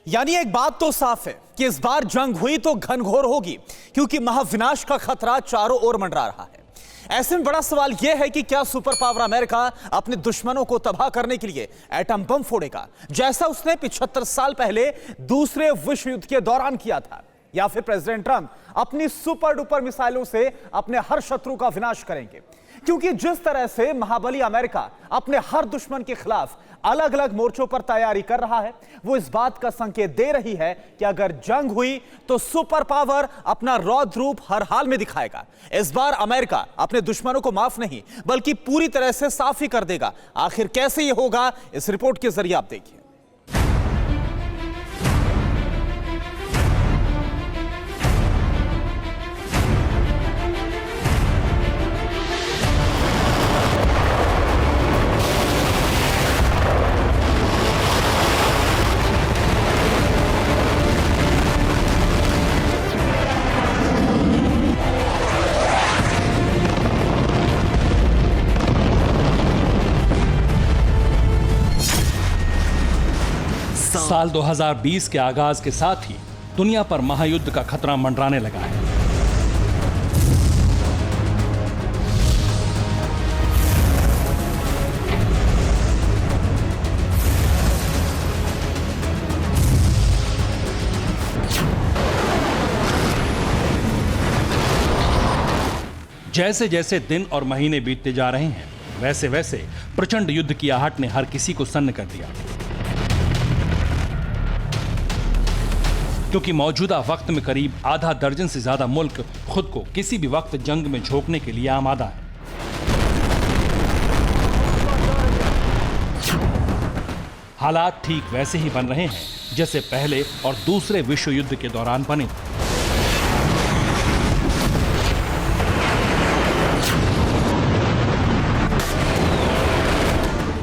यानी एक बात तो साफ है कि इस बार जंग हुई तो घनघोर होगी, क्योंकि महाविनाश का खतरा चारों ओर मंडरा रहा है। ऐसे में बड़ा सवाल यह है कि क्या सुपर पावर अमेरिका अपने दुश्मनों को तबाह करने के लिए एटम बम फोड़ेगा, जैसा उसने 75 साल पहले दूसरे विश्व युद्ध के दौरान किया था, या फिर प्रेसिडेंट ट्रंप अपनी सुपर डुपर मिसाइलों से अपने हर शत्रु का विनाश करेंगे। क्योंकि जिस तरह से महाबली अमेरिका अपने हर दुश्मन के खिलाफ अलग अलग मोर्चों पर तैयारी कर रहा है, वो इस बात का संकेत दे रही है कि अगर जंग हुई तो सुपर पावर अपना रौद्र रूप हर हाल में दिखाएगा। इस बार अमेरिका अपने दुश्मनों को माफ नहीं बल्कि पूरी तरह से साफ ही कर देगा। आखिर कैसे ये होगा, इस रिपोर्ट के जरिए आप देखिए। साल 2020 के आगाज के साथ ही दुनिया पर महायुद्ध का खतरा मंडराने लगा है। जैसे जैसे दिन और महीने बीतते जा रहे हैं, वैसे वैसे प्रचंड युद्ध की आहट ने हर किसी को सन्न कर दिया, क्योंकि मौजूदा वक्त में करीब आधा दर्जन से ज्यादा मुल्क खुद को किसी भी वक्त जंग में झोंकने के लिए आमादा है। हालात ठीक वैसे ही बन रहे हैं जैसे पहले और दूसरे विश्व युद्ध के दौरान बने।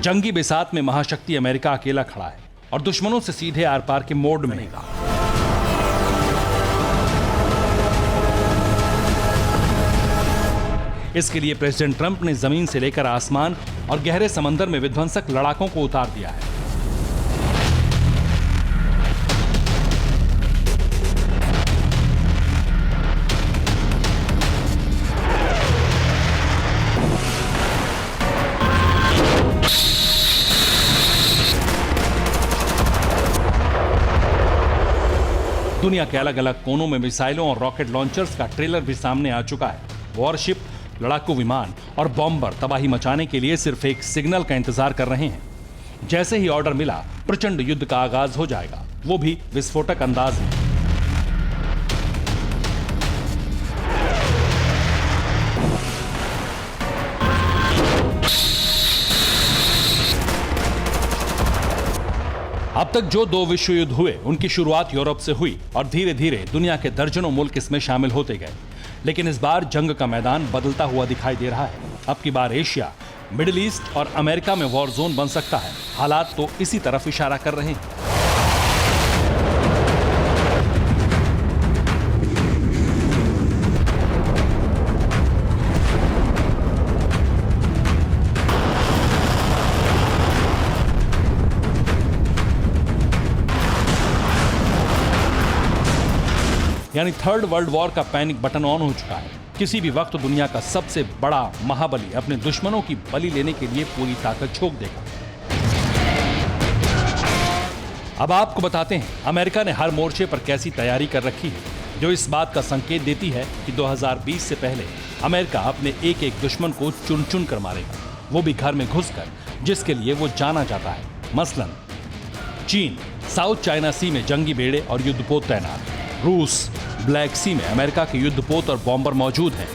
जंगी बिसात में महाशक्ति अमेरिका अकेला खड़ा है और दुश्मनों से सीधे आर पार के मोड में। इसके लिए प्रेसिडेंट ट्रंप ने जमीन से लेकर आसमान और गहरे समंदर में विध्वंसक लड़ाकों को उतार दिया है। दुनिया के अलग अलग कोनों में मिसाइलों और रॉकेट लॉन्चर्स का ट्रेलर भी सामने आ चुका है। वॉरशिप, लड़ाकू विमान और बॉम्बर तबाही मचाने के लिए सिर्फ एक सिग्नल का इंतजार कर रहे हैं। जैसे ही ऑर्डर मिला, प्रचंड युद्ध का आगाज हो जाएगा, वो भी विस्फोटक अंदाज में। अब तक जो दो विश्व युद्ध हुए, उनकी शुरुआत यूरोप से हुई और धीरे धीरे दुनिया के दर्जनों मुल्क इसमें शामिल होते गए। लेकिन इस बार जंग का मैदान बदलता हुआ दिखाई दे रहा है। अब की बार एशिया, मिडिल ईस्ट और अमेरिका में वॉर जोन बन सकता है। हालात तो इसी तरफ इशारा कर रहे हैं। यानी थर्ड वर्ल्ड वॉर का पैनिक बटन ऑन हो चुका है। किसी भी वक्त दुनिया का सबसे बड़ा महाबली अपने दुश्मनों की बलि लेने के लिए पूरी ताकत झोंक देगा। अब आपको बताते हैं अमेरिका ने हर मोर्चे पर कैसी तैयारी कर रखी है, जो इस बात का संकेत देती है कि 2020 से पहले अमेरिका अपने एक एक दुश्मन को चुन चुन कर मारेगा, वो भी घर में घुसकर, जिसके लिए वो जाना जाता है। मसलन चीन, साउथ चाइना सी में जंगी बेड़े और युद्धपोत तैनात। रूस, ब्लैक सी में अमेरिका के युद्धपोत और बॉम्बर मौजूद हैं।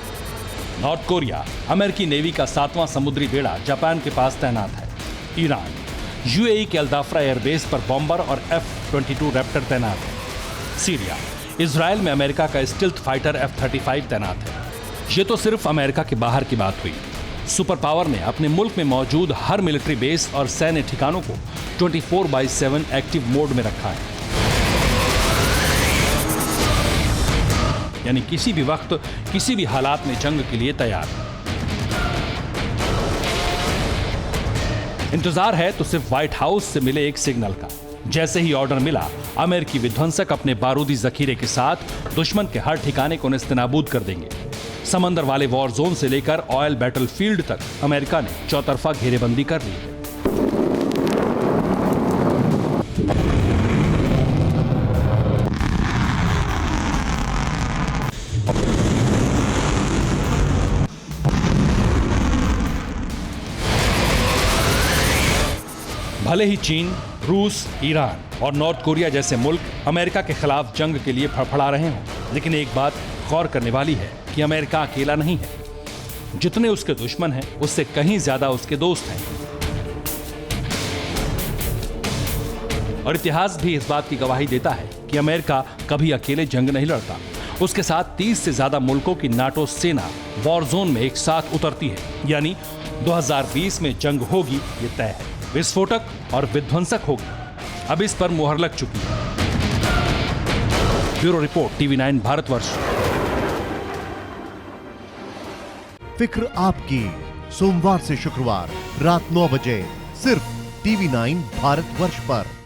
नॉर्थ कोरिया, अमेरिकी नेवी का 7वां समुद्री बेड़ा जापान के पास तैनात है। ईरान, यूएई के अल्दाफ्रा एयरबेस पर बॉम्बर और F-22 रैप्टर तैनात है। सीरिया, इजराइल में अमेरिका का स्टिल्थ फाइटर F-35 तैनात है। ये तो सिर्फ अमेरिका के बाहर की बात हुई। सुपर पावर ने अपने मुल्क में मौजूद हर मिलिट्री बेस और सैन्य ठिकानों को 24/7 एक्टिव मोड में रखा है। यानी किसी भी वक्त, किसी भी हालात में जंग के लिए तैयार। इंतजार है तो सिर्फ व्हाइट हाउस से मिले एक सिग्नल का। जैसे ही ऑर्डर मिला, अमेरिकी विध्वंसक अपने बारूदी जखीरे के साथ दुश्मन के हर ठिकाने को नेस्तनाबूद कर देंगे। समंदर वाले वॉर जोन से लेकर ऑयल बैटलफील्ड तक अमेरिका ने चौतरफा घेरेबंदी कर ली है। भले ही चीन, रूस, ईरान और नॉर्थ कोरिया जैसे मुल्क अमेरिका के खिलाफ जंग के लिए फड़फड़ा रहे हों, लेकिन एक बात गौर करने वाली है कि अमेरिका अकेला नहीं है। जितने उसके दुश्मन हैं, उससे कहीं ज्यादा उसके दोस्त हैं। और इतिहास भी इस बात की गवाही देता है कि अमेरिका कभी अकेले जंग नहीं लड़ता। उसके साथ 30 से ज्यादा मुल्कों की नाटो सेना वॉर जोन में एक साथ उतरती है। यानी 2020 में जंग होगी, ये तय है। विस्फोटक और विध्वंसक होगी। अब इस पर मुहर लग चुकी है। Bureau report, TV9 Bharatvarsh. फिक्र आपकी, सोमवार से शुक्रवार रात 9 बजे सिर्फ TV9 भारतवर्ष पर।